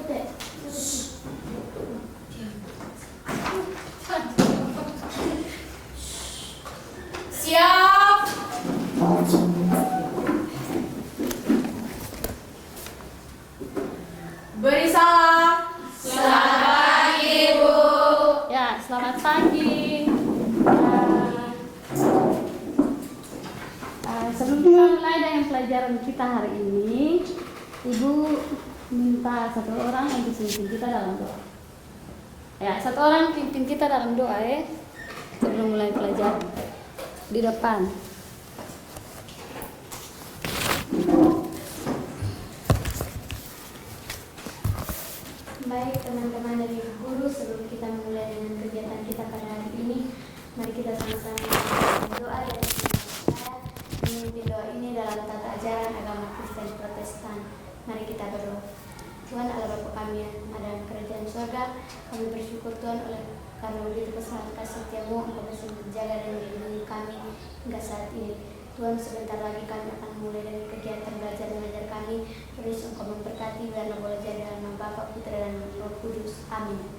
Siap. Beri salam. Selamat pagi, Bu. Ya, selamat pagi. Sebelum kita mulai dengan pelajaran kita hari ini, Ibu minta satu orang untuk pimpin kita dalam doa. Ya, satu orang pimpin kita dalam doa ya. Sebelum mulai pelajaran di depan. Baik teman-teman dari guru, sebelum kita mulai dengan kegiatan kita pada hari ini, mari kita sama-sama berdoa dan saya memimpin doa ini dalam tata ajaran agama Kristen Protestan. Mari kita berdoa. Tuhan Allah Bapa kami yang ada di kerajaan surga, kami bersyukur Tuhan karena begitu besar kasih setiamu, Engkau masih menjaga dan melindungi kami hingga saat ini. Tuhan, sebentar lagi kami akan mulai dari kegiatan belajar mengajar kami. Terus Engkau memberkati dan belajar dalam nama Bapa, Putra dan Roh Kudus. Amin.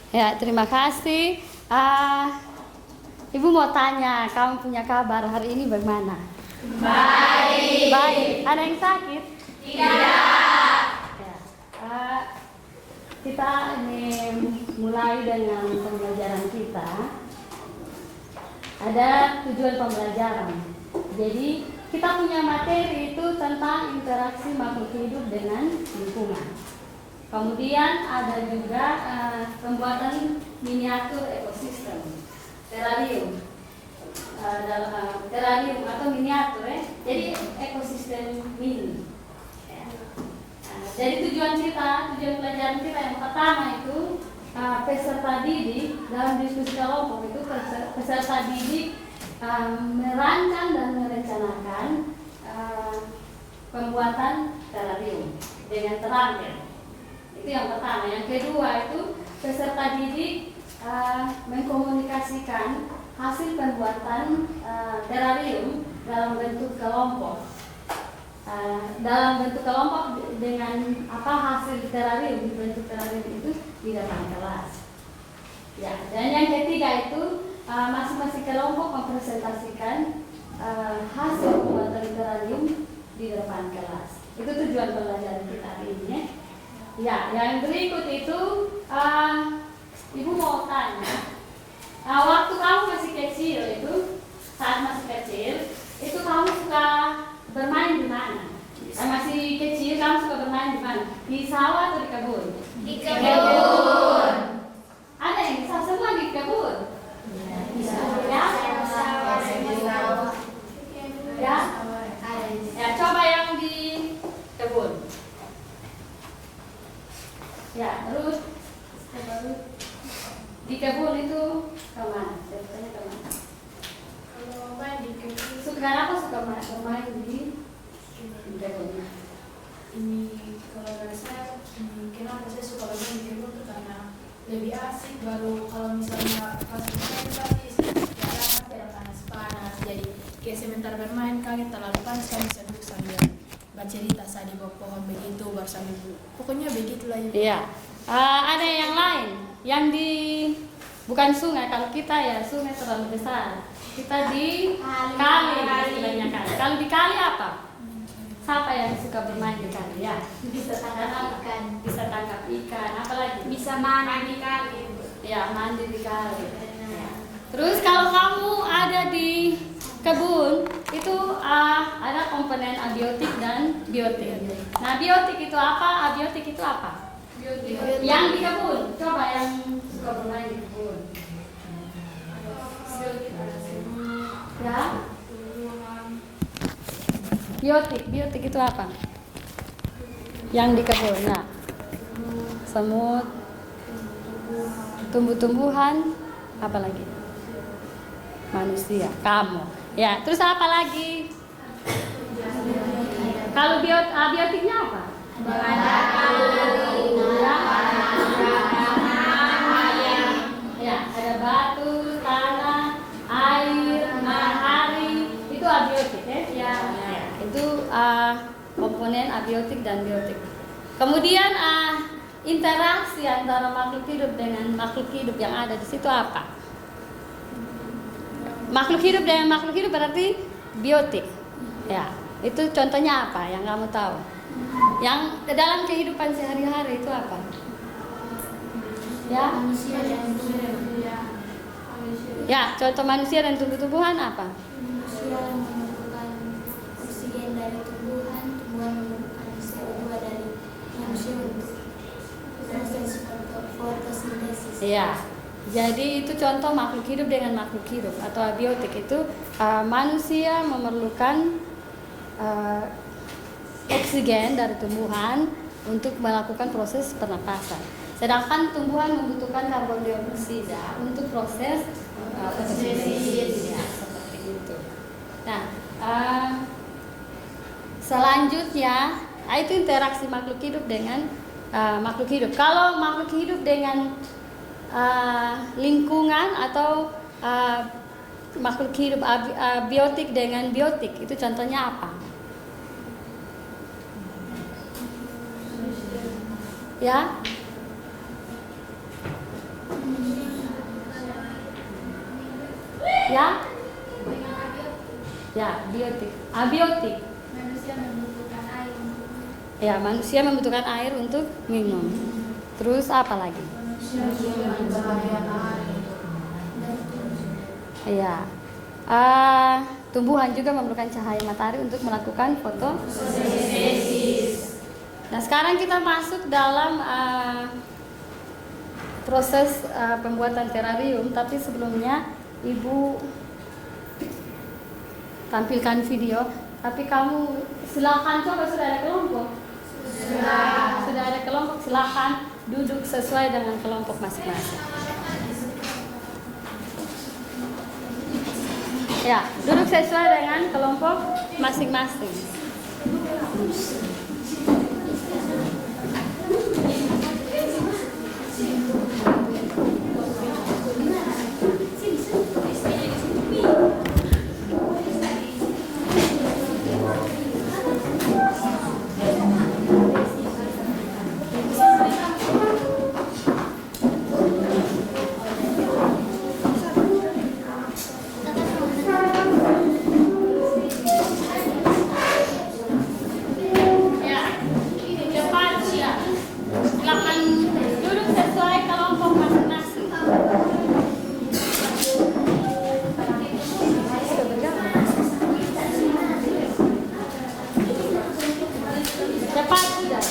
Ya, terima kasih. Ibu mau tanya, kamu punya kabar hari ini bagaimana? Baik. Baik. Ada yang sakit? Tidak. Ya. Kita ini mulai dengan pembelajaran kita. Ada tujuan pembelajaran. Jadi kita punya materi itu tentang interaksi makhluk hidup dengan lingkungan. Kemudian ada juga pembuatan miniatur ekosistem, terarium, terarium atau miniatur ya. Jadi ekosistem mini. Jadi tujuan pelajaran kita yang pertama itu peserta didik dalam diskusi kelompok itu peserta didik merancang dan merencanakan pembuatan terarium dengan terakhir. Itu yang pertama. Yang kedua itu peserta didik mengkomunikasikan hasil pembuatan terarium dalam bentuk kelompok. Dalam bentuk kelompok dengan apa hasil terarium, bentuk terarium itu di depan kelas. Ya, dan yang ketiga itu masing-masing kelompok mempresentasikan hasil pembuatan terarium di depan kelas. Itu tujuan pelajaran kita hari ini. Ya, yang berikut itu Ibu mau tanya, waktu kamu masih kecil itu, saat masih kecil, itu kamu suka bermain di mana? Masih kecil kamu suka bermain di mana? Di sawah atau di kebun? Di kebun. Ada yang bisa semua di kebun? Bisa. Ya? Ya? Ya, coba yang di kebun. Ya, terus di kebun itu kemana? Ceritanya kemana? Kalau main di kebun, Kenapa suka bermain di kebun? ini kalau dari saya, kenapa saya suka bermain di kebun itu karena lebih asik. Baru kalau misalnya pas bermain tadi sekarang tidak panas-panas, jadi kayak sebentar bermain kaget terlalu panas, kami bisa duduk sambil bercerita di bawah pohon begitu bersama ibu. Pokoknya begitulah ibu. Iya. Ada yang lain yang di bukan sungai. Kalau kita ya sungai terlalu besar. Kita di kali istilahnya kali. Kalau di kali apa? Siapa yang suka bermain di kali? Ya. Bisa tangkap ikan, Bisa tangkap ikan. Apalagi? bisa mandi di kali. Ya, mandi di kali. Ya. Terus kalau kamu ada di kebun itu ada komponen abiotik dan biotik. Nah, biotik itu apa? Abiotik itu apa? Yang di kebun. Coba yang suka bermain di kebun. Ya. Biotik itu apa? Yang di kebun. Nah, semut, tumbuh-tumbuhan, apa lagi? Manusia, kamu. Ya, terus apa lagi? Kalau biotiknya apa? Ya, ada batu, tanah, air, matahari, itu abiotik ya. Ya. Itu komponen abiotik dan biotik. Kemudian interaksi antara makhluk hidup dengan makhluk hidup yang ada di situ apa? Makhluk hidup dengan makhluk hidup berarti biotik. Ya, itu contohnya apa yang kamu tahu? Yang dalam kehidupan sehari-hari itu apa? Ya, Manusia dan tumbuhan. ya, contoh manusia dan tumbuh-tumbuhan apa? Manusia memerlukan oksigen dari tumbuhan, tumbuhan memerlukan CO2 dari manusia untuk proses fotosintesis. Ya, jadi itu contoh makhluk hidup dengan makhluk hidup atau abiotik itu manusia memerlukan oksigen dari tumbuhan untuk melakukan proses pernapasan. Sedangkan tumbuhan membutuhkan karbon dioksida untuk proses fotosintesis. Ya, seperti itu. Nah, selanjutnya itu interaksi makhluk hidup dengan makhluk hidup. Kalau makhluk hidup dengan lingkungan atau makhluk hidup biotik dengan biotik itu contohnya apa? Ya? Ya? Ya, biotik. Abiotik. Manusia membutuhkan air untuk Ya, manusia membutuhkan air untuk minum. Terus apa lagi? Iya. Tumbuhan juga memerlukan cahaya matahari untuk melakukan fotosintesis. Nah, sekarang kita masuk dalam proses pembuatan terarium, tapi sebelumnya Ibu tampilkan video. Tapi kamu silakan coba, sudah ada kelompok? Sudah ada kelompok, silakan duduk sesuai dengan kelompok masing-masing. Ya, duduk sesuai dengan kelompok masing-masing. Ya, cepat ya. Silakan duduk sesuai kelompok masing-masing. Cepat sudah.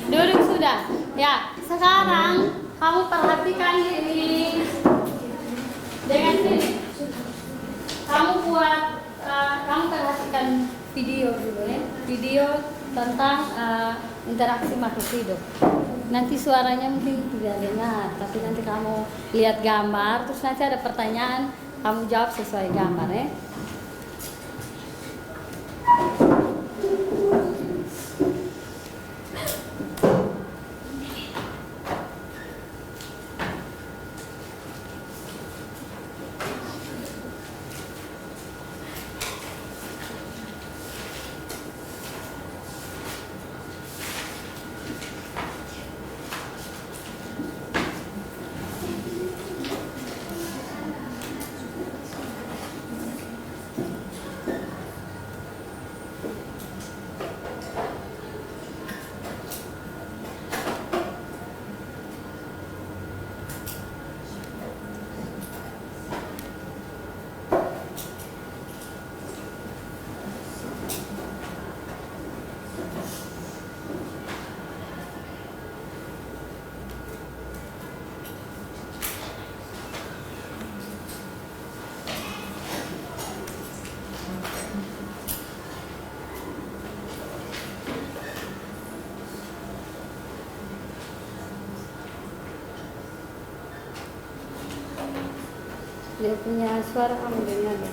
Duduk sudah. Ya, sekarang kamu perhatikan ini dengan sini. Kamu kamu perhatikan video dulu ya. Video tentang interaksi makhluk hidup. Nanti suaranya mungkin tidak dengar, tapi nanti kamu lihat gambar, terus nanti ada pertanyaan, kamu jawab sesuai gambar ya. Dia punya suara kamu dengar ya.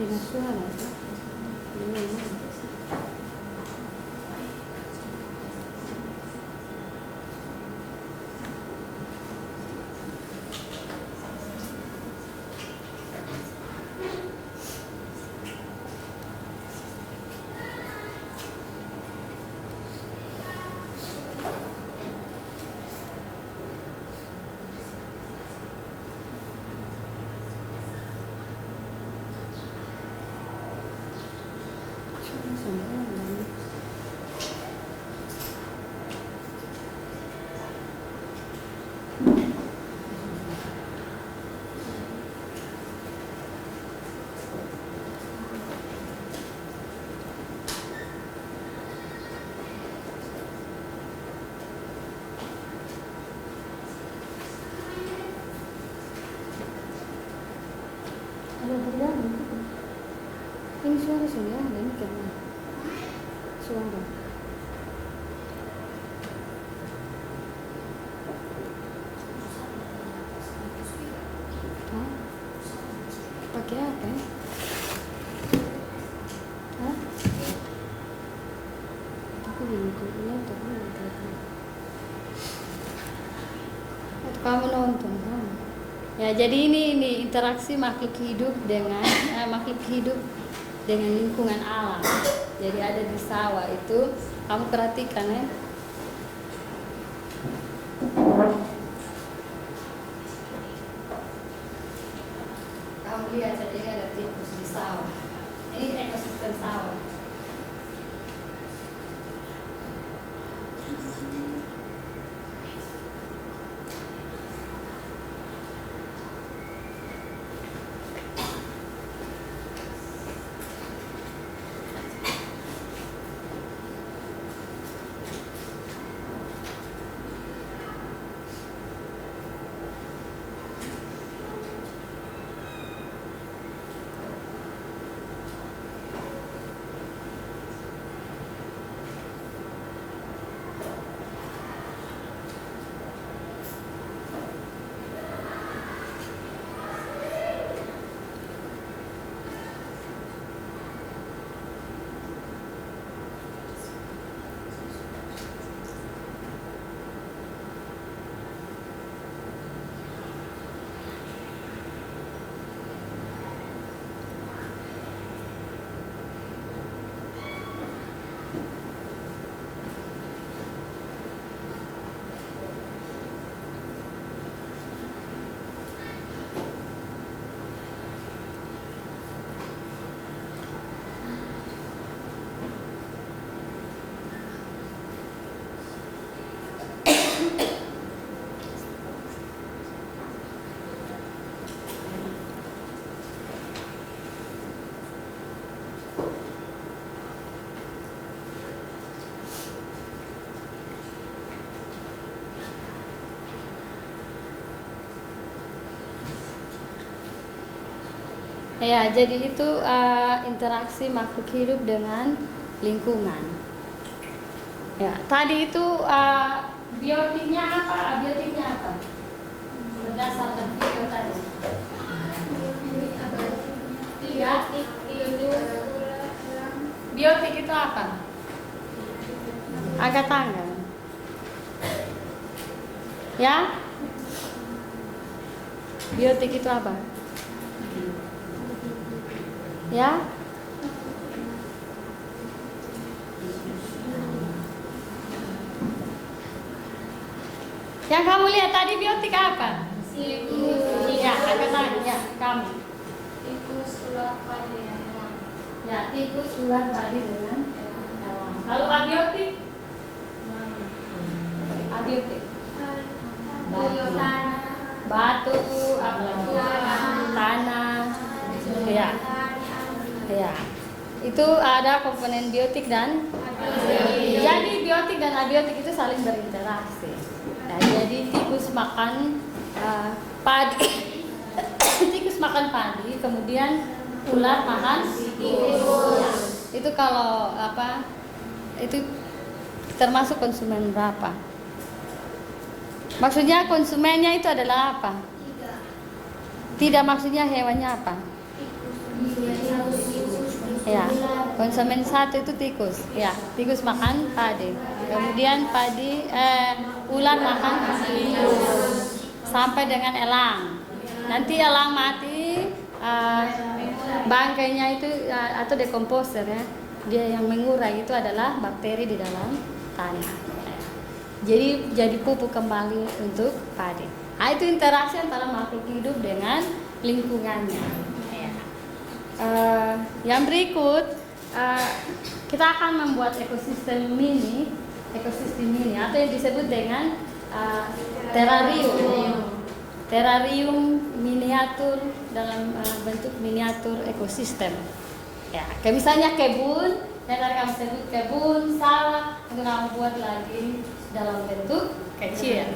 Dengar suara itu. Ada terganggu. Ini suara sudah ada ini kan? Suara. Hah? Pakai apa ya? Hah? Aku bingung nonton kamu nonton kan? Ya, jadi ini interaksi makhluk hidup dengan lingkungan alam. Jadi ada di sawah itu, kamu perhatikan ya. Kamu lihat saja ada tikus di sawah. Ini ekosistem sawah. Ya, jadi itu interaksi makhluk hidup dengan lingkungan. Ya, tadi itu biotiknya apa? Berdasarkan video tadi. Biotik itu apa? Angkat tangan. Ya? Biotik itu apa? Ya? Yang kamu lihat tadi biotik apa? Ya, angkat tangan. Ya, kamu. Tikus, ular, padi, hewan. Ya, tikus, ular, padi dengan hewan. Kalau abiotik? Abiotik. Batu, tanah. Ya. Ya. Itu ada komponen biotik dan jadi biotik dan abiotik itu saling berinteraksi. Nah, jadi tikus makan padi. Tikus makan padi, kemudian ular makan tikus. Ya. Itu kalau itu termasuk konsumen berapa? Maksudnya konsumennya itu adalah apa? Tidak, maksudnya hewannya apa? Ya, konsumen satu itu tikus. Ya, tikus makan padi. Kemudian ular makan tikus. Sampai dengan elang. Nanti elang mati, bangkainya itu atau dekomposer ya. Dia yang mengurai itu adalah bakteri di dalam tanah. Jadi pupuk kembali untuk padi. Nah, itu interaksi antara makhluk hidup dengan lingkungannya. Yang berikut kita akan membuat ekosistem mini atau yang disebut dengan terrarium miniatur dalam bentuk miniatur ekosistem. Ya, kayak misalnya kebun, yang tadi kamu sebut kebun, sawah, itu kamu buat lagi dalam bentuk kecil,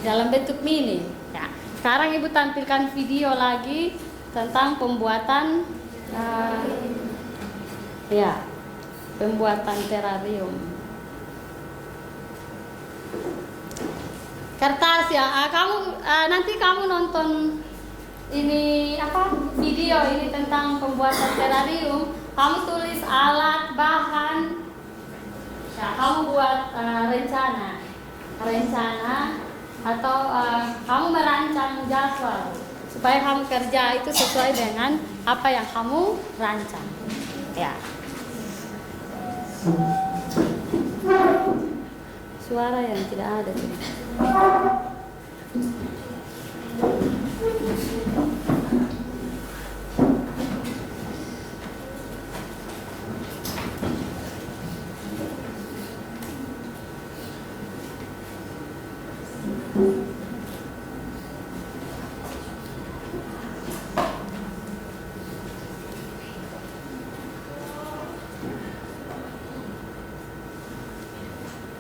dalam bentuk mini. Ya, sekarang Ibu tampilkan video lagi tentang pembuatan pembuatan terrarium. Kertas ya, nanti kamu nonton ini video ini tentang pembuatan terrarium. Kamu tulis alat, bahan, ya, kamu buat rencana atau kamu merancang jadwal supaya kamu kerja itu sesuai dengan apa yang kamu rancang. Ya. Suara yang tidak ada.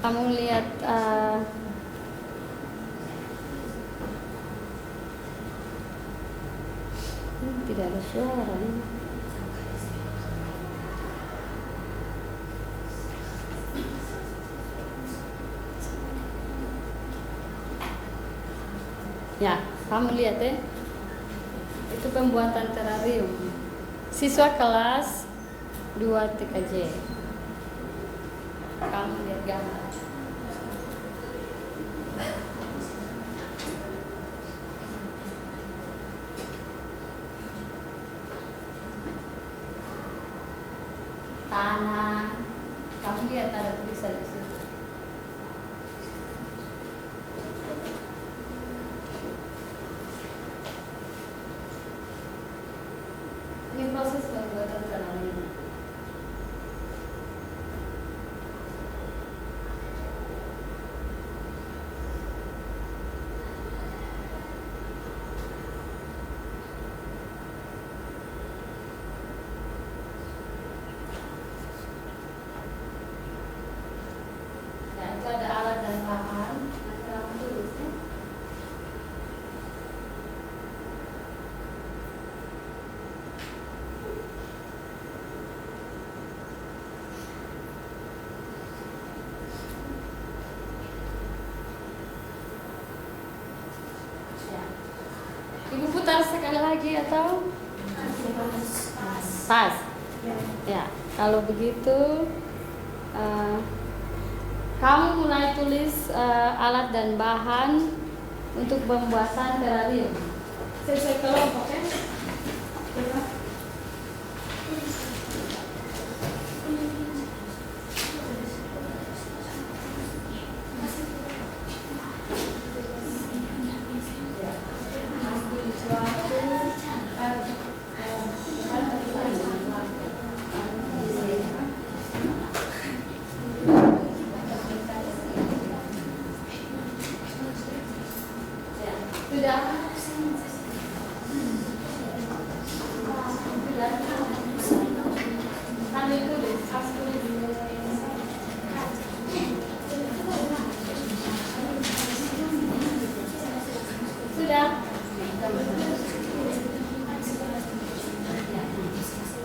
Kamu lihat tidak ada suara. Ya, kamu lihat ya. Itu pembuatan terrarium. Siswa kelas 2 TKJ. Kamu lihat gambar. Tanah, kamu lihat ada tulisan di situ. Ini proses pembuatan terrarium. Itu ada alat dan bahan. Nanti kamu tulis ya. Ya. Ibu putar sekali lagi atau? Pas. Ya, kalau begitu kamu mulai tulis alat dan bahan untuk pembuatan terrarium. Sesuai kelompok ya.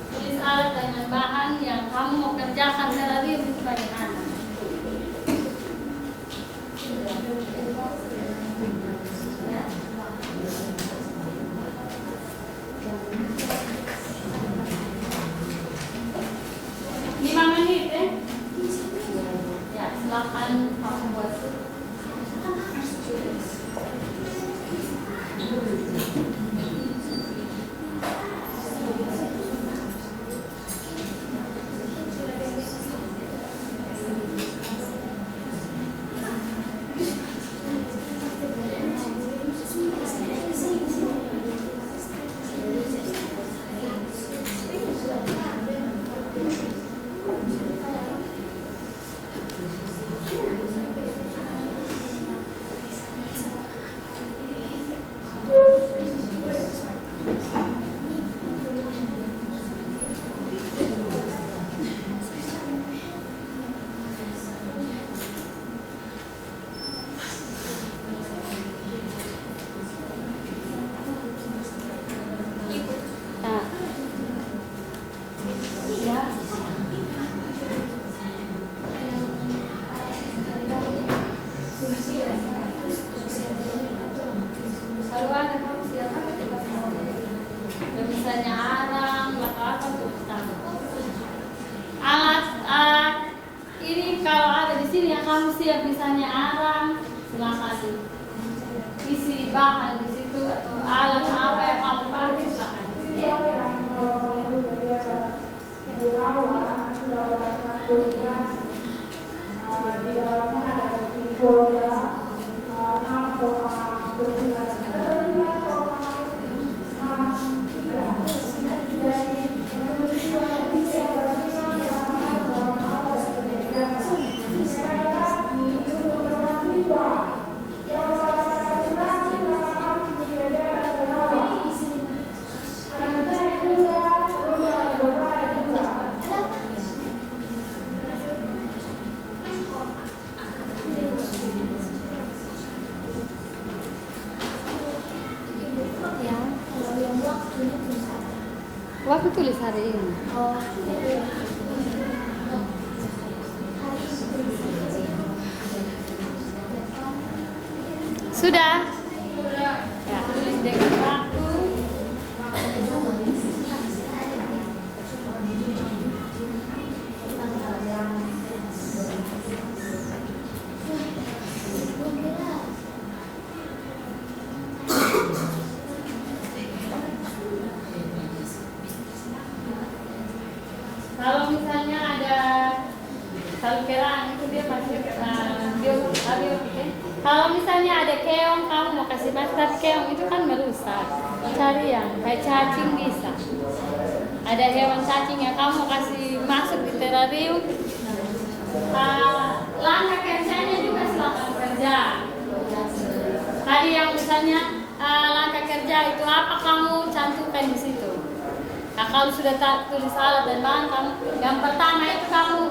Tulis alat dengan bahan yang kamu mau kerjakan terrarium itu bagaimana? Kalau ada kamu siapa kita semua. Misalnya arang, apa tuh kamu. Alat ini kalau ada di sini yang kamu siap misalnya arang, silakan isi bahan di situ atau alat apa yang kamu pakai silakan. Ya, kalau yang waktunya tulis apa? Waktu tulis hari ini. Oh, hari ini tulis. Sudah? Ya, tulis dengan waktu. Kalau misalnya ada salkerang itu dia pasti kalau misalnya ada keong, kamu mau kasih masker keong itu kan merusak. Cari yang kayak cacing bisa. Ada hewan cacing yang kamu kasih masuk di terarium. Langkah kerjanya juga silakan kerja. Tadi yang misalnya langkah kerja itu apa kamu cantumkan di situ. Nah, kalau sudah tulis alat dan bahan kamu, yang pertama itu kamu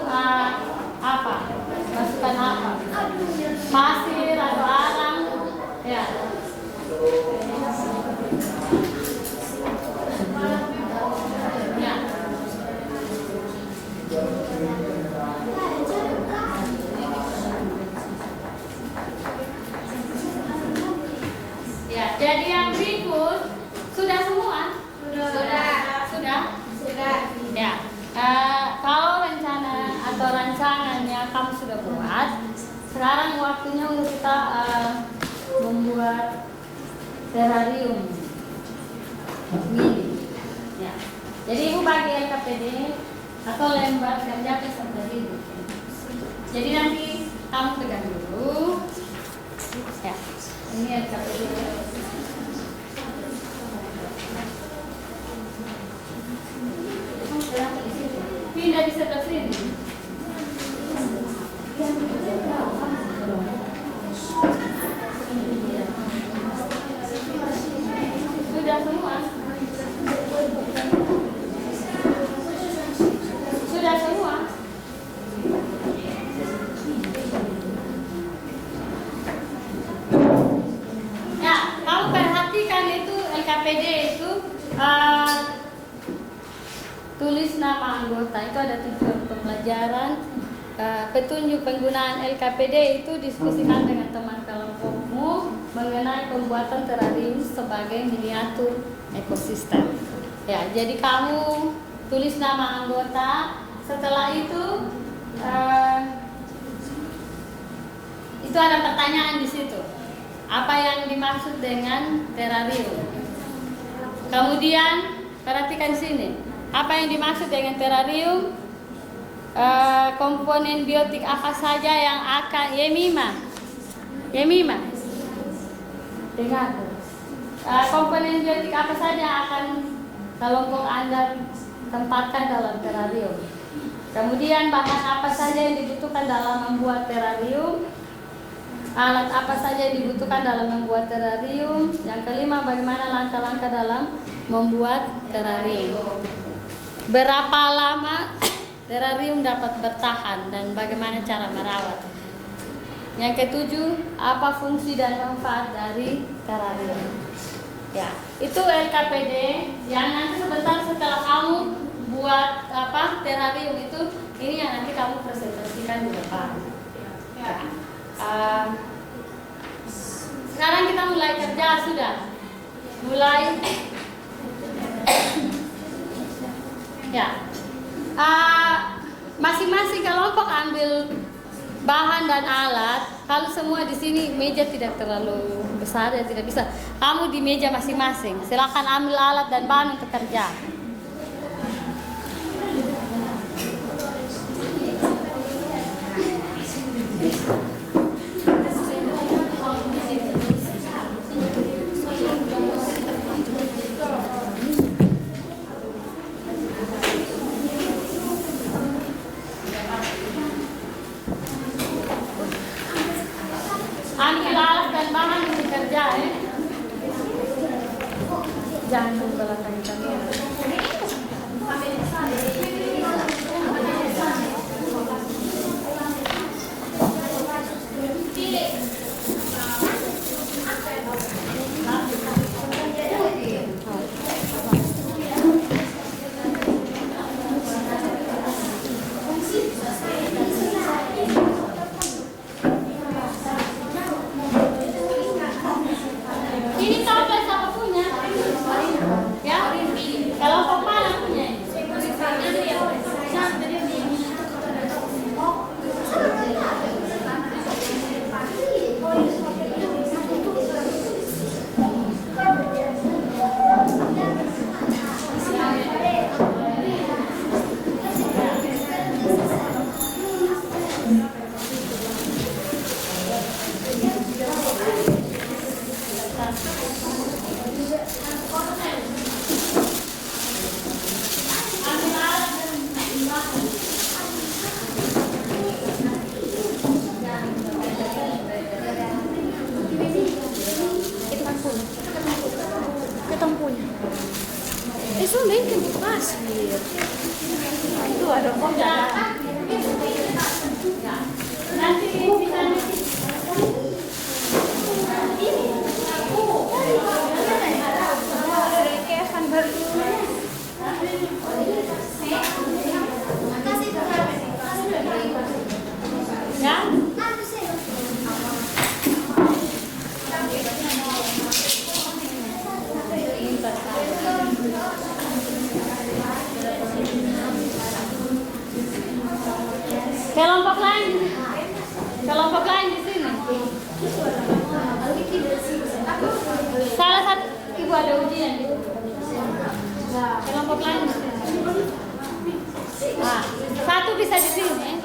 apa? Masukkan apa? Pasir atau arang, ya. Ya. Ya, jadi yang berikut sudah semua? Sudah. Ya. Kalau rencana atau rancangan yang kamu sudah buat, sekarang waktunya untuk kita membuat terarium mini. Ya. Jadi ibu bagi LKPD atau lembar kerja peserta didik. Jadi nanti kamu pegang dulu. Ya. Ini LKPD. Pindah di sebelah sini. Sudah semua? Sudah semua? Ya, kamu perhatikan itu LKPD itu tulis nama anggota, itu ada tujuan pembelajaran, petunjuk penggunaan LKPD itu diskusikan dengan teman kelompokmu mengenai pembuatan terarium sebagai miniatur ekosistem. Ya, jadi kamu tulis nama anggota. Setelah itu ada pertanyaan di situ. Apa yang dimaksud dengan terarium? Kemudian perhatikan sini. Apa yang dimaksud dengan terarium? Komponen biotik apa saja yang akan Yemima dengar. Komponen biotik apa saja yang akan kelompok Anda tempatkan dalam terarium? Kemudian bahan apa saja yang dibutuhkan dalam membuat terarium? Alat apa saja yang dibutuhkan dalam membuat terarium? Yang kelima, bagaimana langkah-langkah dalam membuat terarium? Berapa lama terarium dapat bertahan dan bagaimana cara merawat? Yang ketujuh, apa fungsi dan manfaat dari terarium? Ya, itu LKPD yang nanti setelah kamu buat terarium itu, ini yang nanti kamu presentasikan di depan. Ya. Sekarang kita mulai kerja sudah. Mulai. Ya. Masing-masing kelompok ambil bahan dan alat. Kalau semua di sini meja tidak terlalu besar ya tidak bisa. Kamu di meja masing-masing. Silakan ambil alat dan bahan untuk kerja. Ambil alat dan bahan untuk kerja ya. Jangan membelakangi kamera. Ini sampai siapa punya? Ya? Kelompok mana punya? Itu lain kan di pasir. Itu ada kok Nanti bisa ya? Kelompok lain di sini. Salah satu ibu ada ujian. Kelompok lain di sini. Nah, satu bisa di sini.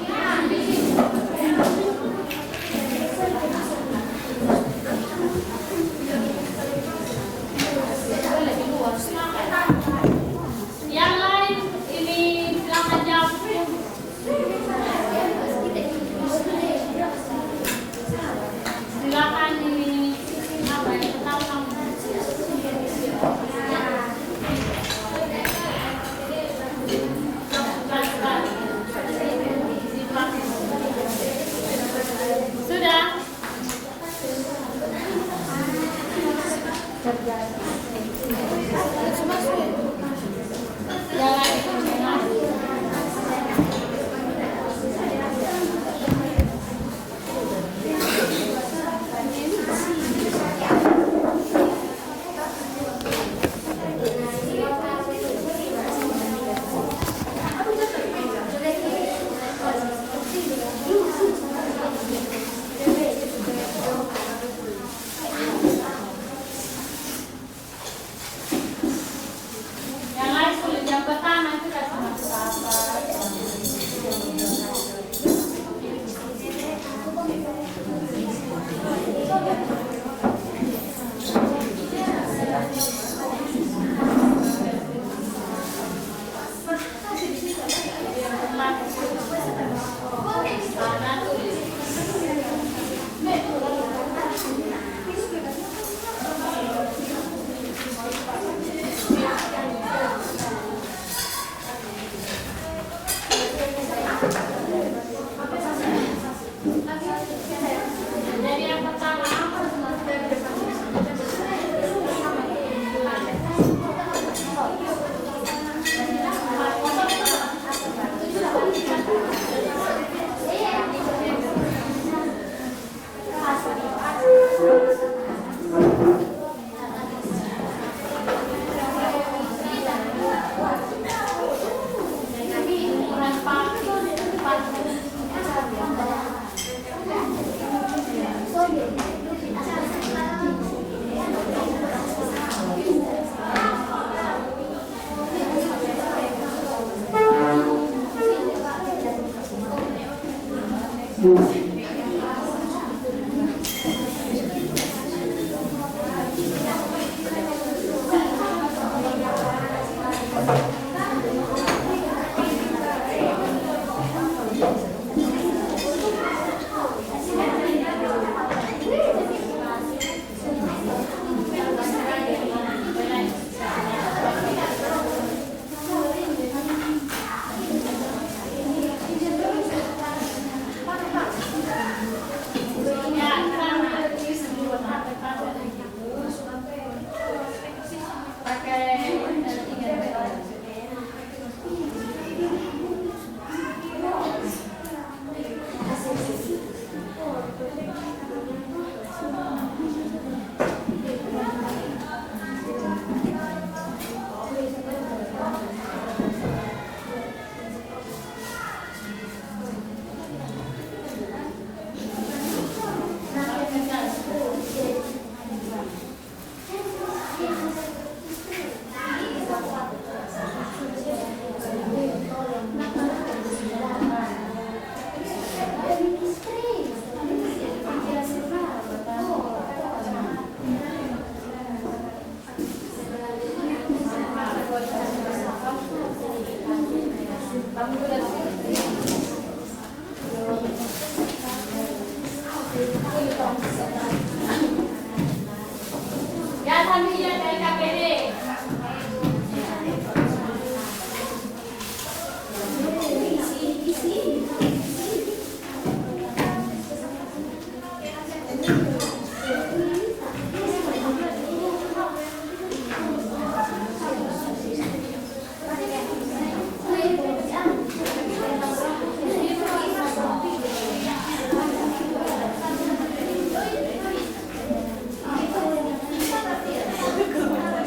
Yang lain ini silakan jawab. Silakan ini apa ya? Tahu kamu? Sudah. Ya, sambil ya dari KPD. Itu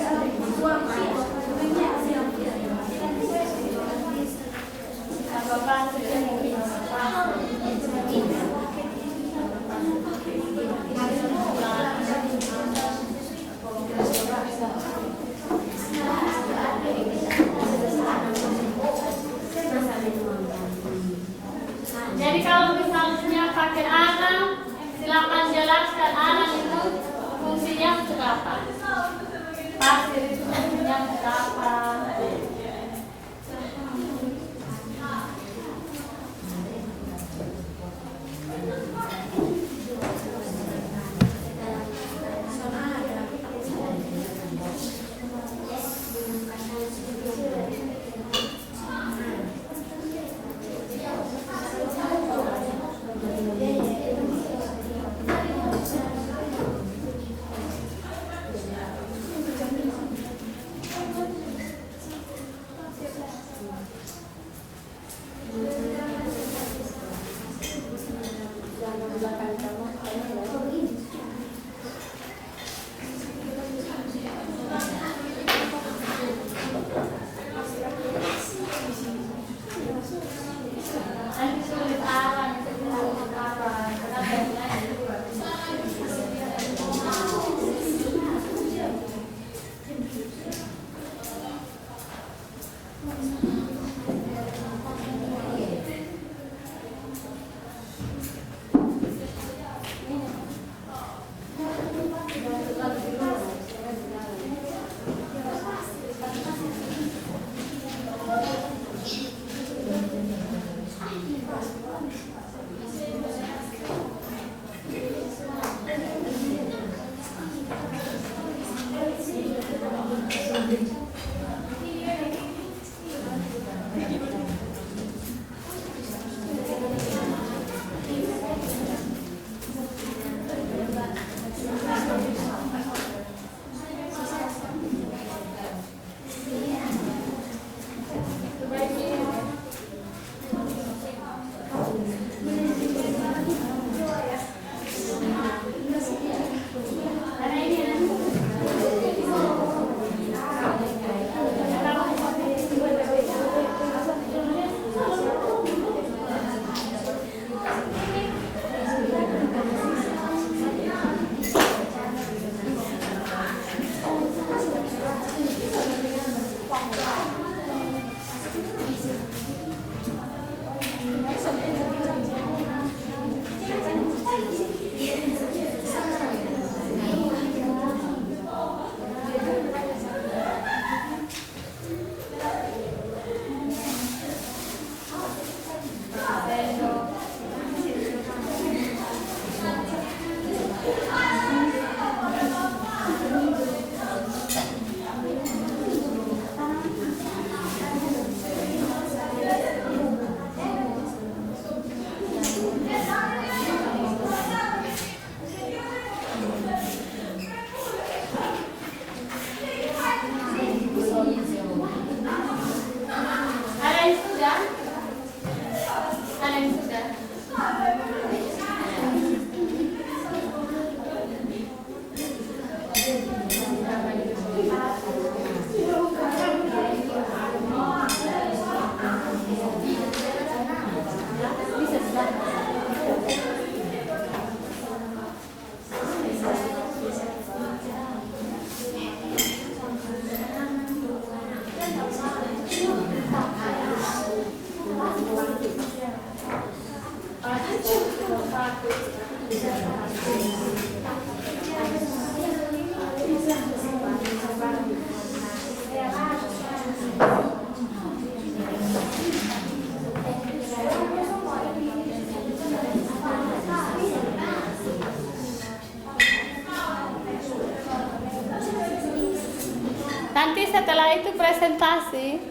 Nanti setelah itu presentasi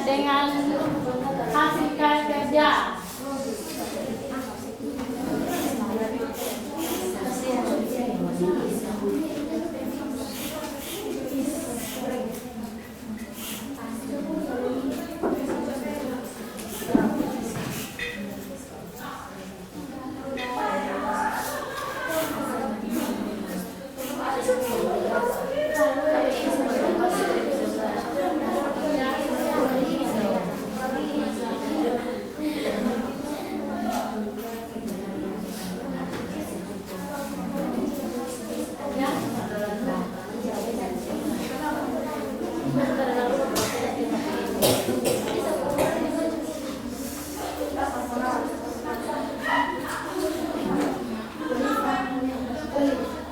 dengan hasil kerja.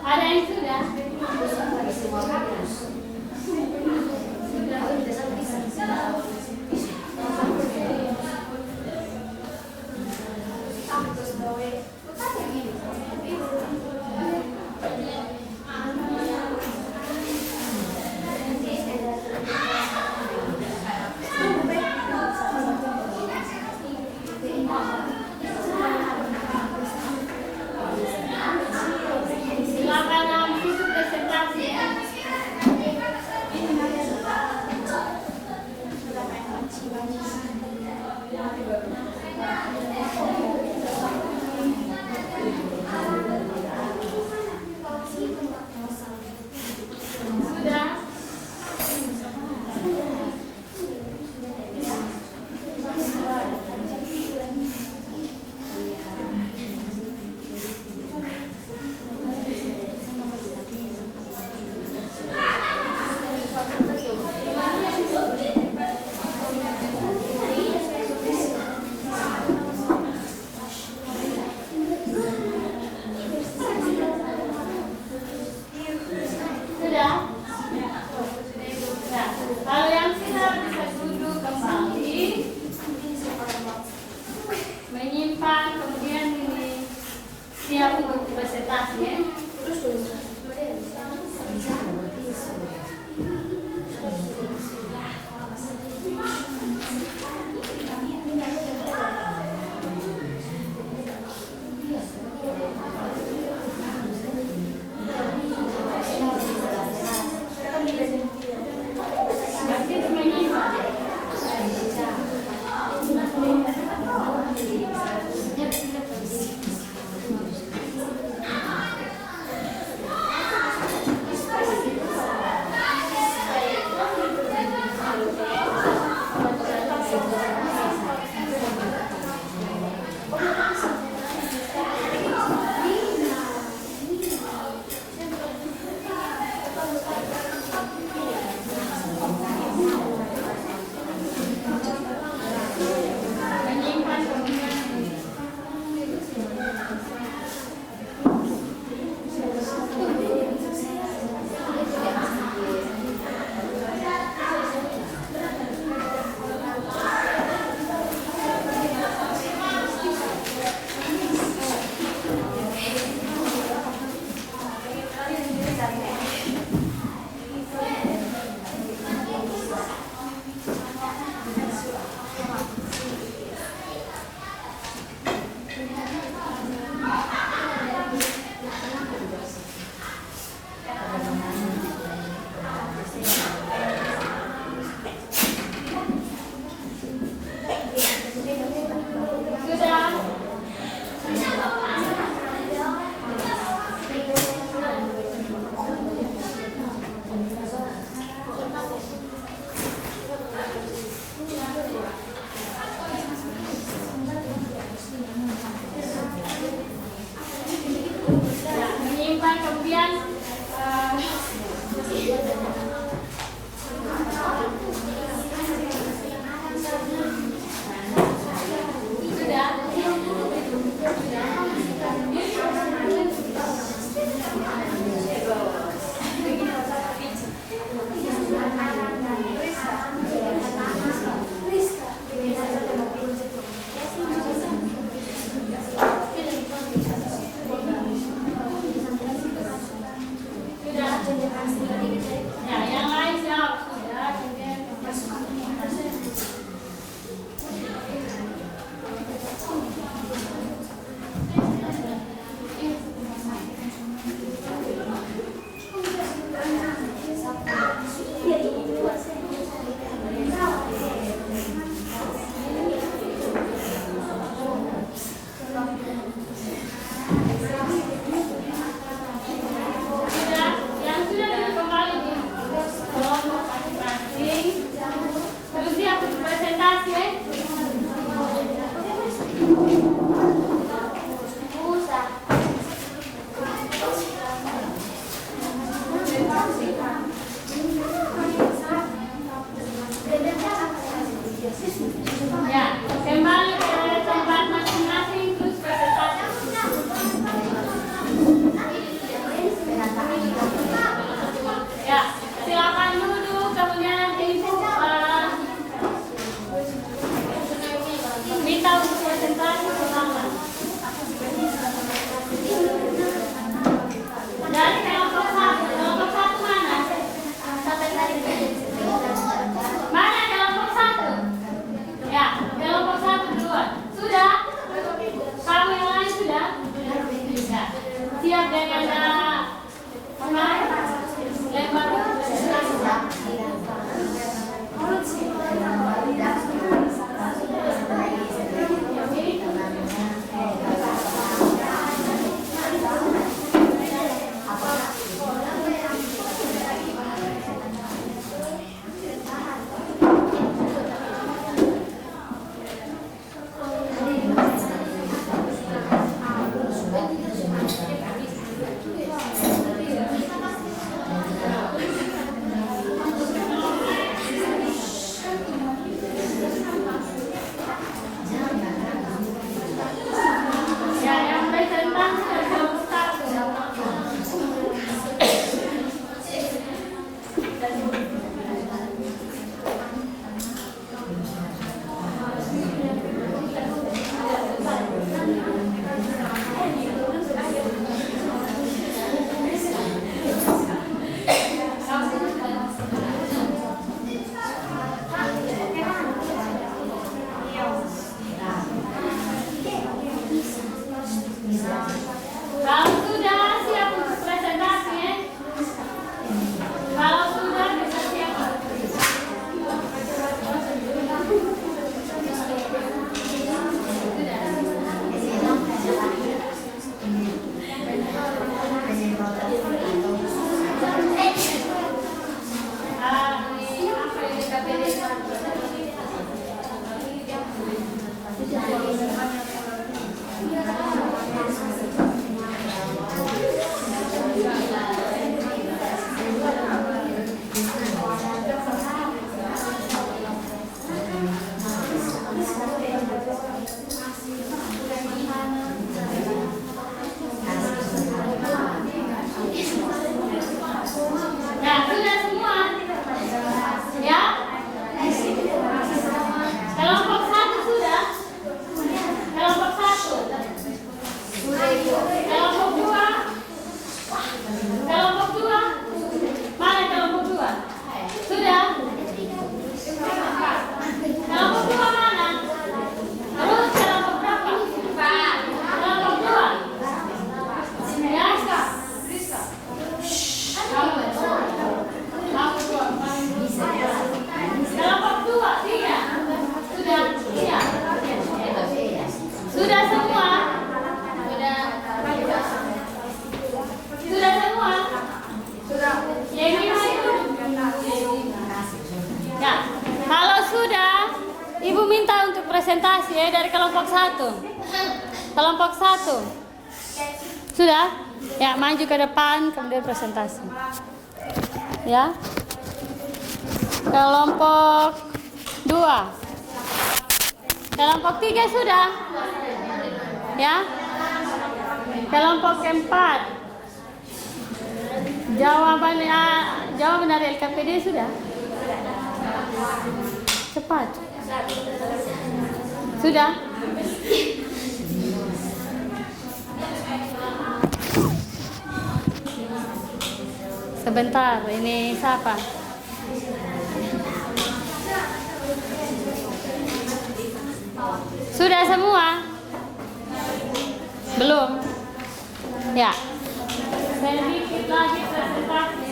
Ada yang sudah? silakan duduk, kemudian nanti Ibu minta untuk presentasi pertama. Dari kelompok satu mana? Mana kelompok satu? Ya, kelompok satu duluan. Sudah? Kamu yang lain sudah? Ya. Siap dengan lempar presentasi ya dari kelompok 1. Kelompok 1. Sudah? Ya, maju ke depan kemudian presentasi. Ya. Kelompok 2. Kelompok 3 sudah? Ya. Kelompok 4. Jawaban dari LKPD sudah? Cepat. Sudah? Sebentar, ini siapa? Sudah semua? Belum? Ya. Sedikit lagi presentasi.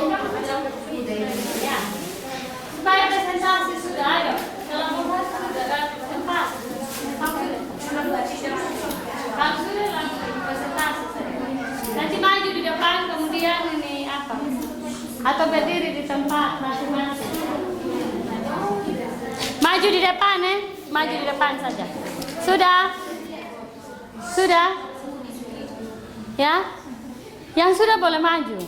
Ya. Supaya presentasi sudah ayo. Dalam membahas sudah tempat. Kamu sudah langsung presentasi saja. Nanti maju di depan, kemudian ini apa? Atau berdiri di tempat masing-masing. Maju di depan, maju di depan saja. Sudah? Sudah? Ya? Yang sudah boleh maju.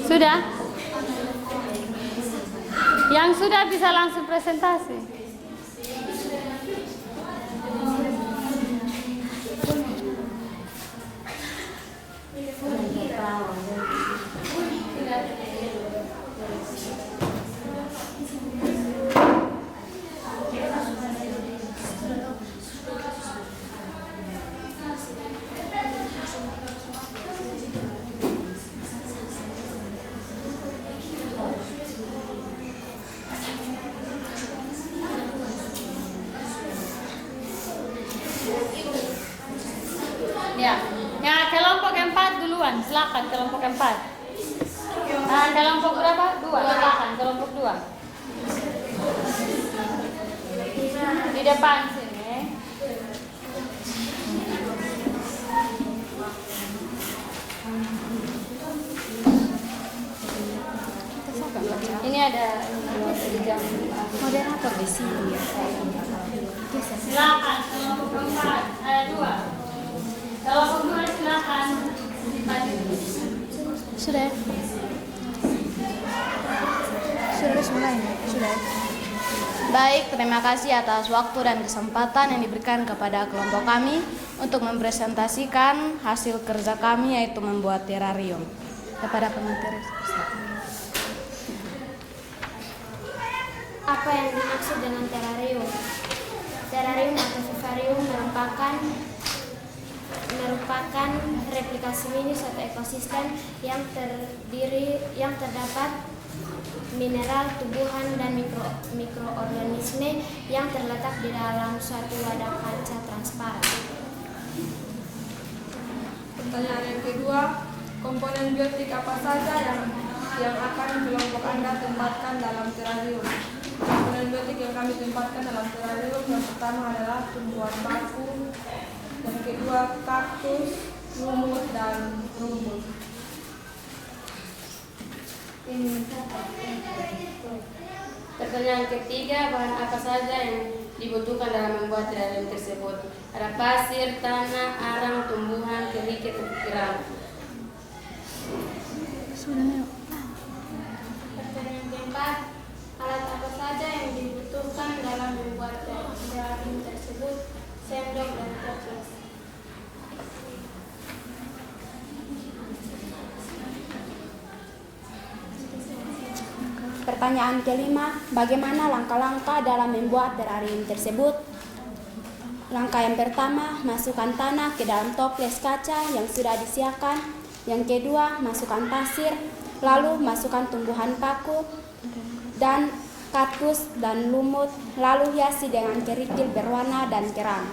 Sudah? Yang sudah bisa langsung presentasi. Ya, yang kelompok 4 duluan, silakan kelompok 4. Nah, kelompok berapa? 2, silakan kelompok 2. Di depan sini. Ini ada Moderator di sini. silakan kelompok 4, ada 2. Kelompok 2 silakan. Sudah. Sudah mulai. Sudah. Baik, terima kasih atas waktu dan kesempatan yang diberikan kepada kelompok kami untuk mempresentasikan hasil kerja kami, yaitu membuat terarium. Kepada pemateri. Apa yang dimaksud dengan terarium? Terarium atau vivarium merupakan replikasi mini suatu ekosistem yang terdapat mineral, tumbuhan, dan mikroorganisme yang terletak di dalam suatu wadah kaca transparan. Pertanyaan yang kedua, komponen biotik apa saja yang akan kelompok Anda tempatkan dalam terarium? Komponen biotik yang kami tempatkan dalam terarium yang pertama adalah tumbuhan baku, yang kedua kaktus, lumut, dan rumput. Pertanyaan ketiga, bahan apa saja yang dibutuhkan dalam membuat terarium tersebut? Ada pasir, tanah, arang, tumbuhan, kerikil, dan kerang. Pertanyaan keempat, alat apa saja yang dibutuhkan dalam membuat terarium tersebut? Sendok dan toples. Pertanyaan kelima, bagaimana langkah-langkah dalam membuat terarium tersebut? Langkah yang pertama, masukkan tanah ke dalam toples kaca yang sudah disiapkan. Yang kedua, masukkan pasir, lalu masukkan tumbuhan paku dan kaktus dan lumut, lalu hiasi dengan kerikil berwarna dan kerang.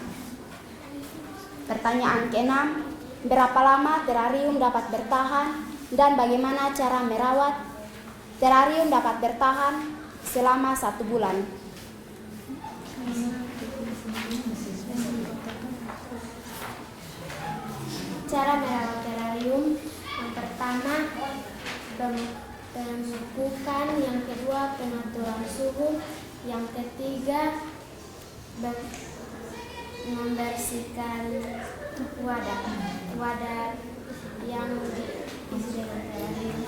Pertanyaan keenam, berapa lama terarium dapat bertahan dan bagaimana cara merawat? Terarium dapat bertahan selama 1 bulan. Cara merawat terarium, yang pertama pemupukan, yang kedua pengaturan suhu, yang ketiga membersihkan wadah yang diisi dengan terarium.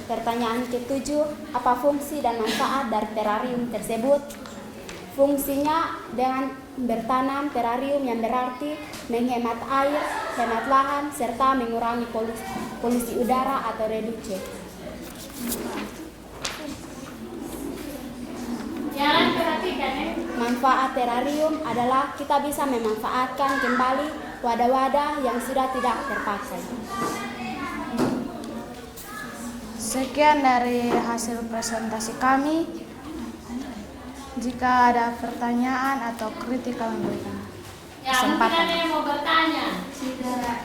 Pertanyaan ketujuh, apa fungsi dan manfaat dari terarium tersebut? Fungsinya dengan bertanam terarium yang berarti menghemat air, hemat lahan, serta mengurangi polusi udara atau reduce. Jangan perhatikan Manfaat terarium adalah kita bisa memanfaatkan kembali wadah-wadah yang sudah tidak terpakai. Sekian dari hasil presentasi kami. Jika ada pertanyaan atau kritik kami berikan Ya, mungkin ada kesempatan. yang mau bertanya?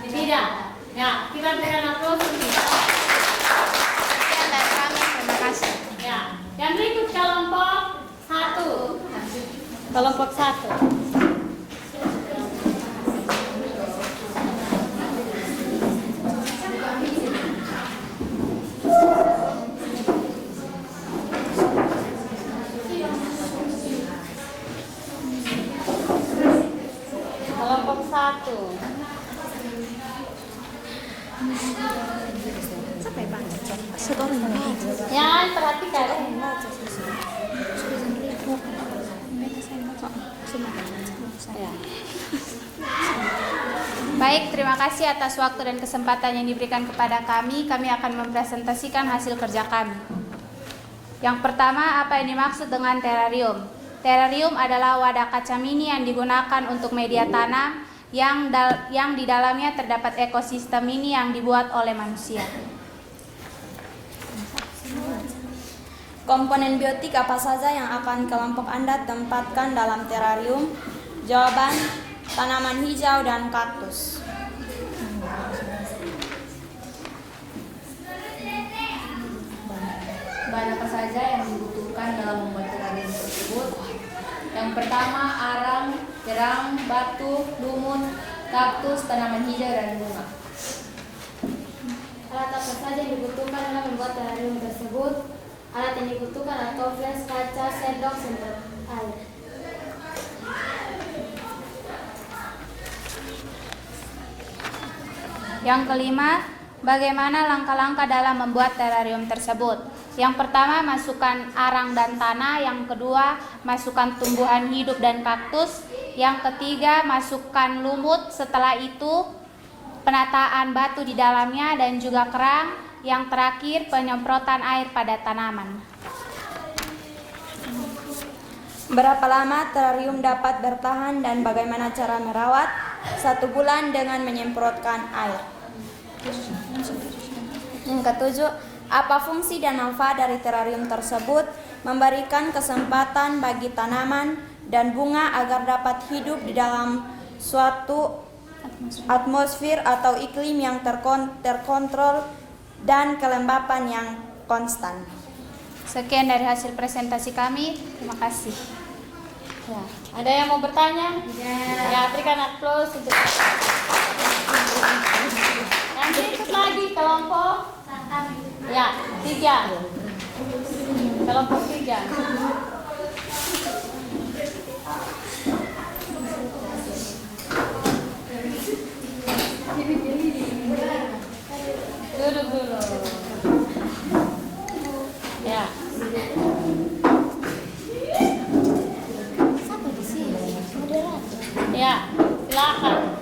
Tidak. Ya, kita berikan aplaus untuk kita. Sekian dari kami, terima kasih. Ya, yang berikut kelompok 1. Kelompok 1. Kelompok 1. Ya, perhatikan. Ya. Baik, terima kasih atas waktu dan kesempatan yang diberikan kepada kami. Kami akan mempresentasikan hasil kerja kami. Yang pertama, apa yang dimaksud dengan terarium? Terarium adalah wadah kaca mini yang digunakan untuk media tanam yang di dalamnya terdapat ekosistem mini yang dibuat oleh manusia. Komponen biotik apa saja yang akan kelompok Anda tempatkan dalam terarium? Jawaban, tanaman hijau dan kaktus. Bahan apa saja yang dibutuhkan dalam membuat terarium tersebut? Yang pertama, arang, kerang, batu, lumut, kaktus, tanaman hijau, dan bunga. Alat apa saja yang dibutuhkan dalam membuat terarium tersebut? Alat yang dibutuhkan adalah toples, kaca, sendok, semprot air. Yang kelima, bagaimana langkah-langkah dalam membuat terarium tersebut? Yang pertama, masukkan arang dan tanah. Yang kedua, masukkan tumbuhan hidup dan kaktus. Yang ketiga, masukkan lumut. Setelah itu, penataan batu di dalamnya dan juga kerang. Yang terakhir, penyemprotan air pada tanaman. Berapa lama terarium dapat bertahan dan bagaimana cara merawat? 1 bulan dengan menyemprotkan air. Yang ketujuh, apa fungsi dan manfaat dari terarium tersebut? Memberikan kesempatan bagi tanaman dan bunga agar dapat hidup di dalam suatu atmosfer atau iklim yang terkontrol dan kelembapan yang konstan. Sekian dari hasil presentasi kami. Terima kasih. Ya, ada yang mau bertanya? Ya, berikan aplaus untuk yang berikut lagi kelompok ya 3. Kelompok 3. Duduk dulu. Ya. Ya, silakan.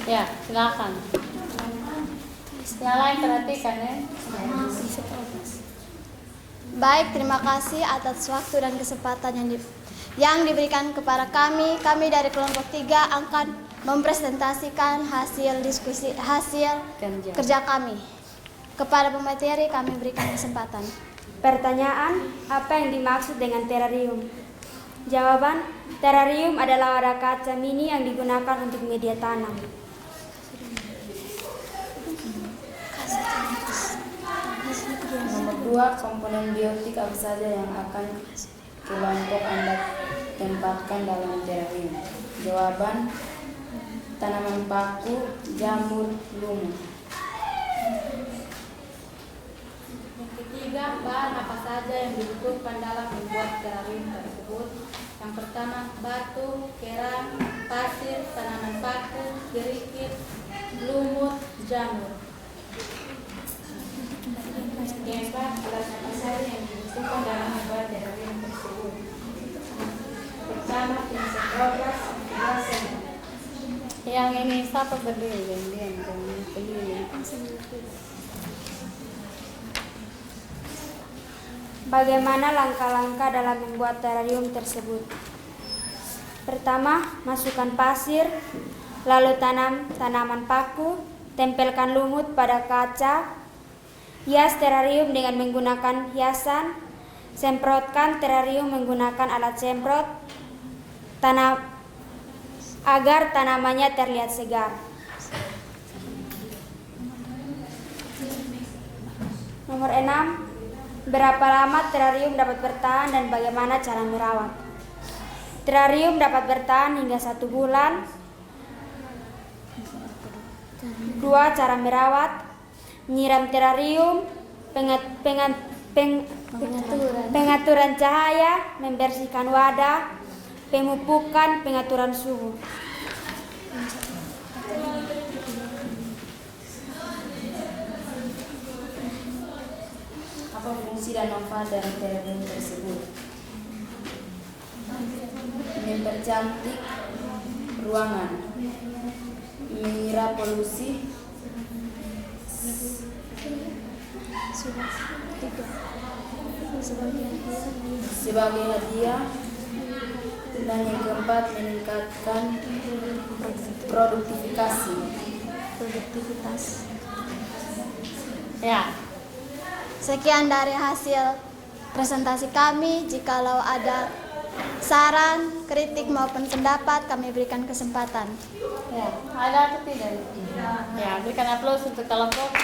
Ya, silakan. Yang lain perhatikan ya. Baik, terima kasih atas waktu dan kesempatan yang diberikan kepada kami. Kami dari kelompok 3 akan mempresentasikan hasil kerja kami. Kepada pemateri kami berikan kesempatan. Pertanyaan, apa yang dimaksud dengan terarium? Jawaban, terarium adalah wadah kaca mini yang digunakan untuk media tanam. Nomor 2, komponen biotik apa saja yang akan kelompok Anda tempatkan dalam terarium? Jawaban, tanaman paku, jamur, lumut. Yang ketiga, bahan apa saja yang dibutuhkan dalam membuat terarium tersebut? Yang pertama, batu, kerang, pasir, tanaman paku, kerikil, lumut, jamur. Yang keempat, alat apa saja yang dibutuhkan dalam membuat terarium tersebut? Pertama, pincel robas, yang ini siapa berdiri? Jangan berdiri. Bagaimana langkah-langkah dalam membuat terarium tersebut? Pertama, masukkan pasir, lalu tanam tanaman paku, tempelkan lumut pada kaca, hias terarium dengan menggunakan hiasan, semprotkan terarium menggunakan alat semprot, agar tanamannya terlihat segar. Nomor 6, berapa lama terarium dapat bertahan dan bagaimana cara merawat? Terarium dapat bertahan hingga 1 bulan. 2. Cara merawat: menyiram terarium, pengaturan cahaya, membersihkan wadah, pemupukan, pengaturan suhu. Apa fungsi dan manfaat dari terarium tersebut? Mempercantik ruangan, mengira polusi, sebagai hadiah, dan yang keempat meningkatkan produktivitas. Ya. Sekian dari hasil presentasi kami. Jikalau ada saran, kritik maupun pendapat, kami berikan kesempatan. Ya, ada atau tidak? Ya, berikan aplaus untuk kelompok 4.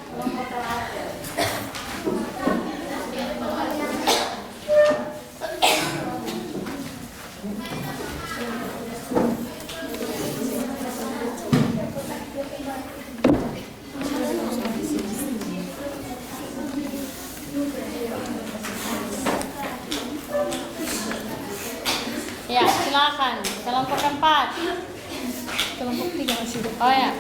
Kelompok terakhir. Ya, silakan. Kelompok 4. Kelompok 3 masih. Oh ya.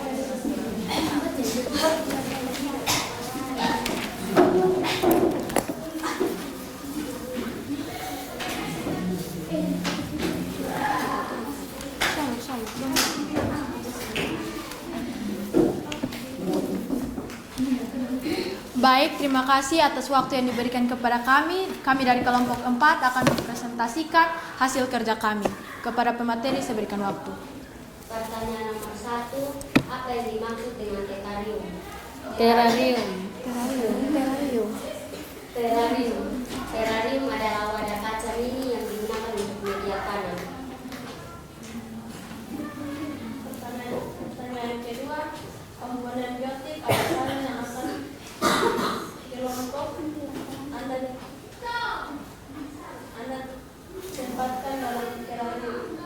Baik, terima kasih atas waktu yang diberikan kepada kami. Kami dari kelompok 4 akan mempresentasikan hasil kerja kami. Kepada pemateri saya berikan waktu. Pertanyaan nomor 1, apa yang dimaksud dengan terarium? Terarium adalah wadah kaca mini yang digunakan untuk media tanam. Pertanyaan kedua, komponen biotik apa saja yang akan kelompok Anda tempatkan dalam terarium?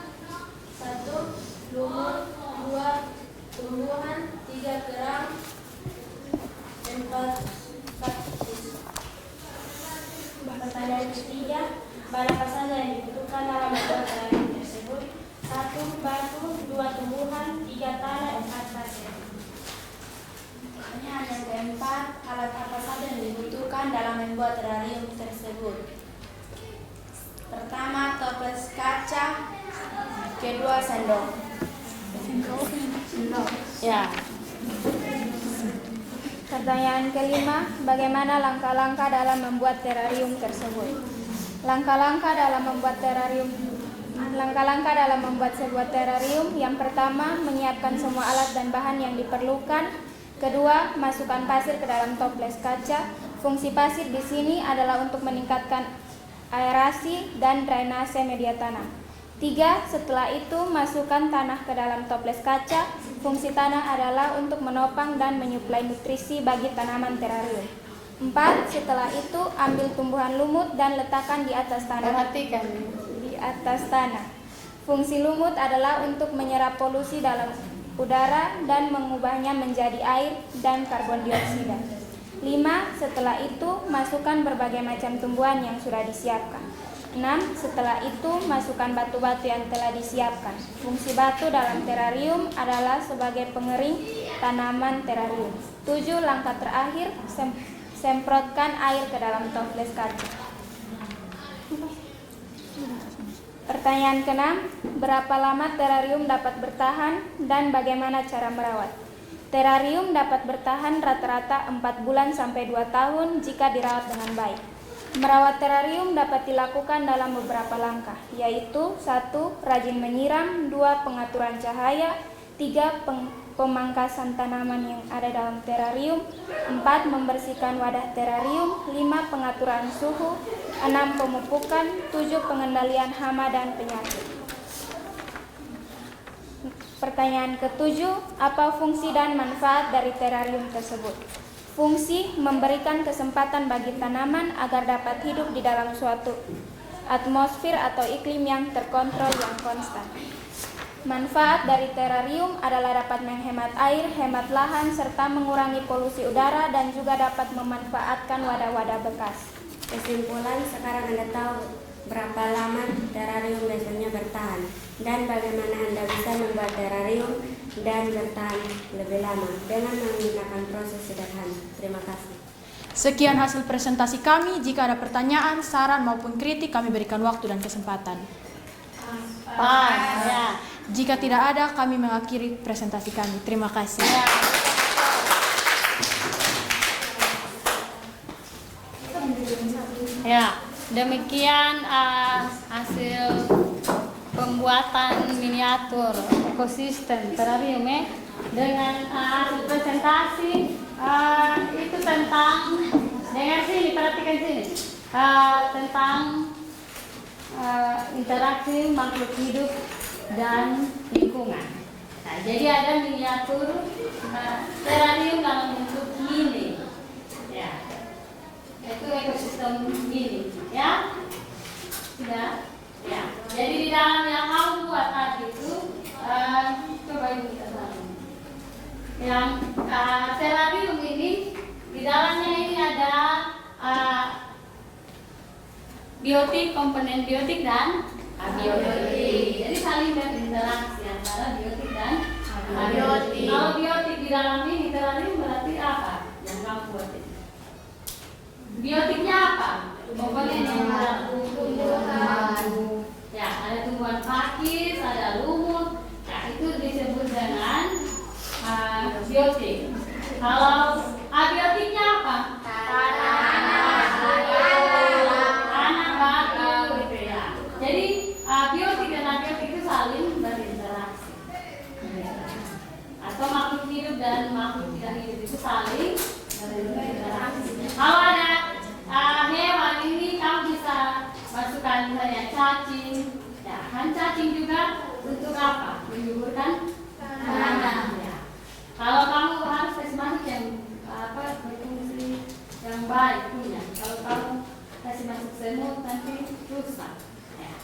1. Lumut, 2. Tumbuhan, 3. Kerang, 4. kaktus. Pertanyaan ketiga, bahan apa saja yang dibutuhkan dalam membuat terarium tersebut? 1. Batu, 2. Tumbuhan, 3. Tanah, 4. pasir. Pertanyaan yang keempat, alat apa saja yang dibutuhkan dalam membuat terarium tersebut? Pertama, toples kaca. Kedua, sendok. Ya. Pertanyaan kelima, bagaimana langkah-langkah dalam membuat terarium tersebut? Langkah-langkah dalam membuat sebuah terarium. Yang pertama, menyiapkan semua alat dan bahan yang diperlukan. Kedua, masukkan pasir ke dalam toples kaca. Fungsi pasir di sini adalah untuk meningkatkan aerasi dan drainase media tanam. 3. Setelah itu, masukkan tanah ke dalam toples kaca. Fungsi tanah adalah untuk menopang dan menyuplai nutrisi bagi tanaman terarium. 4. Setelah itu, ambil tumbuhan lumut dan letakkan di atas tanah. Perhatikan. Di atas tanah. Fungsi lumut adalah untuk menyerap polusi dalam udara dan mengubahnya menjadi air dan karbon dioksida. 5. Setelah itu, masukkan berbagai macam tumbuhan yang sudah disiapkan. 6. Setelah itu, masukkan batu-batu yang telah disiapkan. Fungsi batu dalam terarium adalah sebagai pengering tanaman terarium. 7. Langkah terakhir, semprotkan air ke dalam toples kaca. Pertanyaan ke-6, berapa lama terarium dapat bertahan dan bagaimana cara merawat? Terarium dapat bertahan rata-rata 4 bulan sampai 2 tahun jika dirawat dengan baik. Merawat terarium dapat dilakukan dalam beberapa langkah, yaitu 1. Rajin menyiram, 2. Pengaturan cahaya, 3. Pemangkasan tanaman yang ada dalam terarium, 4. Membersihkan wadah terarium, 5. Pengaturan suhu, 6. Pemupukan, 7. Pengendalian hama dan penyakit. Pertanyaan ke-7, apa fungsi dan manfaat dari terarium tersebut? Fungsi: memberikan kesempatan bagi tanaman agar dapat hidup di dalam suatu atmosfer atau iklim yang terkontrol yang konstan. Manfaat dari terarium adalah dapat menghemat air, hemat lahan, serta mengurangi polusi udara dan juga dapat memanfaatkan wadah-wadah bekas. Kesimpulan, sekarang Anda tahu berapa lama terarium biasanya bertahan dan bagaimana Anda bisa membuat terarium dan bertahan lebih lama dengan menggunakan proses sederhana. Terima kasih. Sekian hasil presentasi kami. Jika ada pertanyaan, saran maupun kritik, kami berikan waktu dan kesempatan. Ya. Jika tidak ada, kami mengakhiri presentasi kami. Terima kasih. Ya, demikian hasil pembuatan miniatur ekosistem terarium dengan hasil presentasi itu tentang, dengar sini, perhatikan sini, tentang interaksi makhluk hidup dan lingkungan. Nah, jadi ada miniatur terarium dalam bentuk ini, ya, itu ekosistem ini, ya, sudah, ya. Jadi di dalam yang kamu buat tadi itu, coba ibu kita tahu, yang terarium ini di dalamnya ini ada biotik, komponen biotik dan abiotik. Jadi saling berinteraksi antara biotik dan abiotik. Kalau biotik di dalam ini terarium berarti apa yang kamu buat ini? Biotiknya apa? Komponen yang ada tumbuhan, ya, ada tumbuhan pakis, ada lumut, ya, itu disebut dengan biotik. Kalau abiotiknya apa? Tanah, batu, gitu ya. Jadi biotik dan abiotik itu saling berinteraksi. Atau makhluk hidup dan makhluk tidak hidup itu saling berinteraksi. Kalau ada hewan ini, kamu bisa masukkan misalnya cacing, ya kan cacing juga untuk apa? Menyuburkan tanah. Ya. Kalau kamu harus kasih masuk yang berfungsi yang baik punya. Kalau kamu kasih masuk semut nanti rusak. Ya.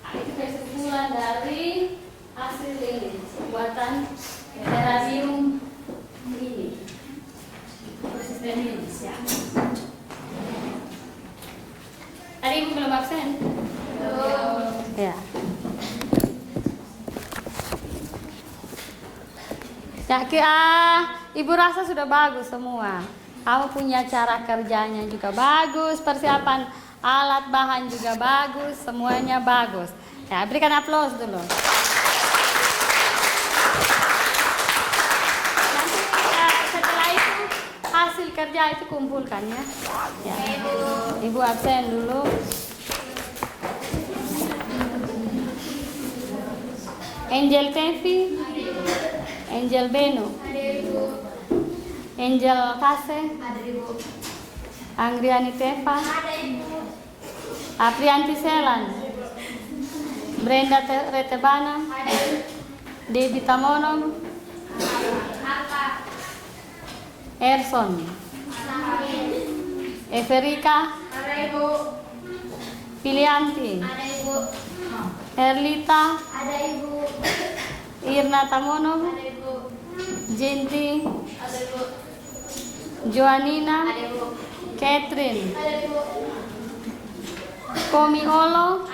Nah, itu kesimpulan dari hasil ini buatan terarium ini, ekosistem ini. Ya. Tadi ibu belum absen? Ya. Ya, ibu rasa sudah bagus semua. Kamu punya cara kerjanya juga bagus, persiapan alat bahan juga bagus, semuanya bagus. Ya, berikan aplaus dulu. Nanti setelah itu hasil kerja itu kumpulkan ya. Ya. Ibu absen dulu. Angel Tevi, Angel Beno, Angel Kase, Angriani Teva, Aprianti Selan, Brenda Retebana, Debbie Tamono, Erson, Everika, Pilianti, Erlita, Irna Tamono, Jenti, Joanina, Catherine, Komi Olo,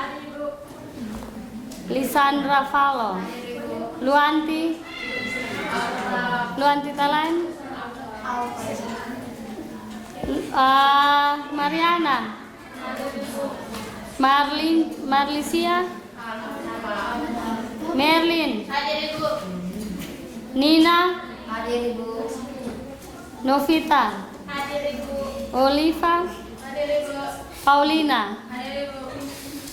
Lisandra Falo, Luanti Talan, Mariana, Marlisia, Merlin, Nina, Novita, Oliva, Paulina.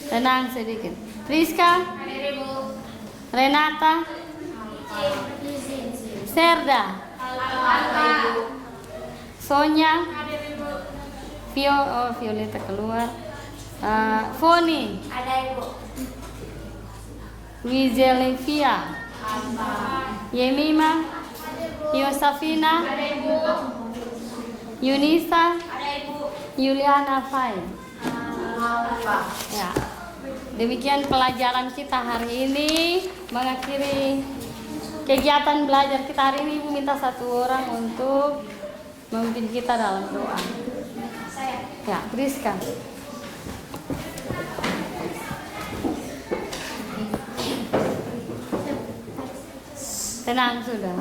Tenang sedikit. Priska. Renata. Serda. Sonya. Violeta keluar. Foni. Ada Ibu. Wizelevia. Yemima. Yosafina. Yunisa. Yuliana Fai. Ya. Demikian pelajaran kita hari ini. Mengakhiri kegiatan belajar kita hari ini, Ibu minta satu orang untuk memimpin kita dalam doa. Ya, Priska. Tenang sudah.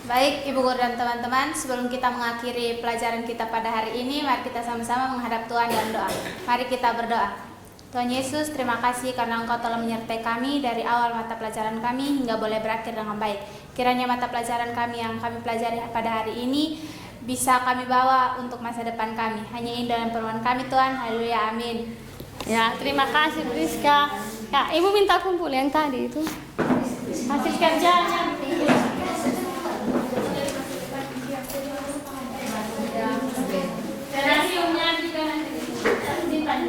Baik, Ibu Guru dan teman-teman, sebelum kita mengakhiri pelajaran kita pada hari ini, mari kita sama-sama menghadap Tuhan dalam doa. Mari kita berdoa. Tuhan Yesus, terima kasih karena Engkau telah menyertai kami dari awal mata pelajaran kami hingga boleh berakhir dengan baik. Kiranya mata pelajaran kami yang kami pelajari pada hari ini bisa kami bawa untuk masa depan kami. Hanya ini dalam permohonan kami Tuhan. Haleluya, amin. Ya, terima kasih Priska. Ya, Ibu minta kumpul yang tadi itu. Hasil kerjanya. Terasiumnya juga nanti. Simpan.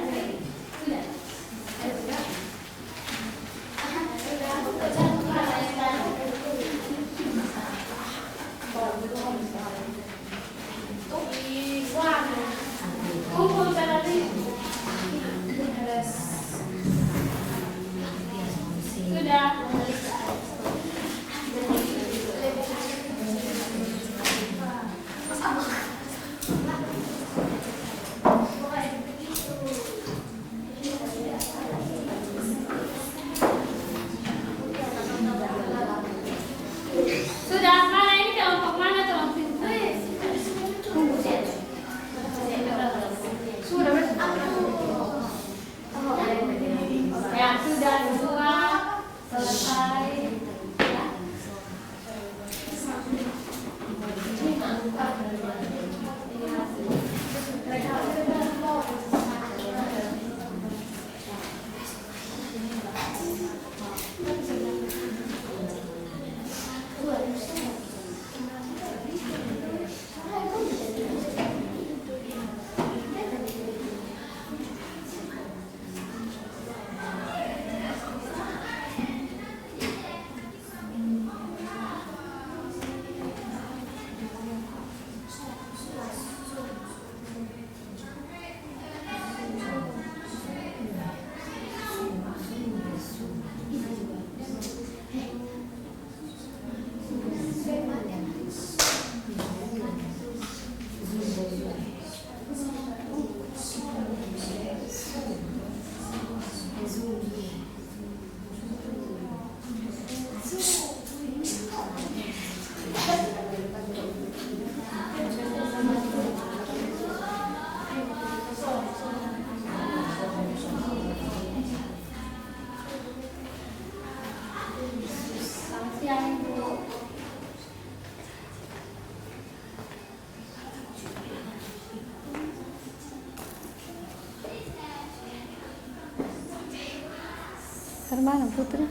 Hermana Putri.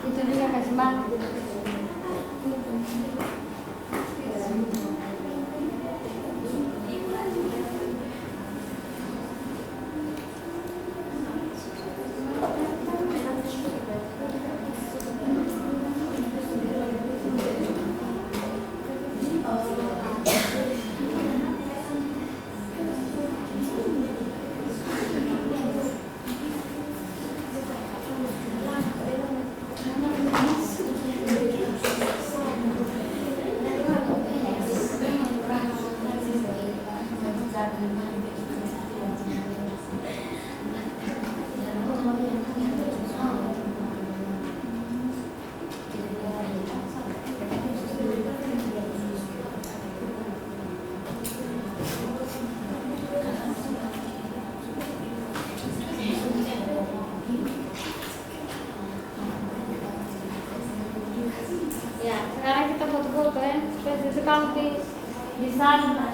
Itu juga kasih semangat. Ya, sekarang kita foto-foto ya. Seperti itu kalau di sana.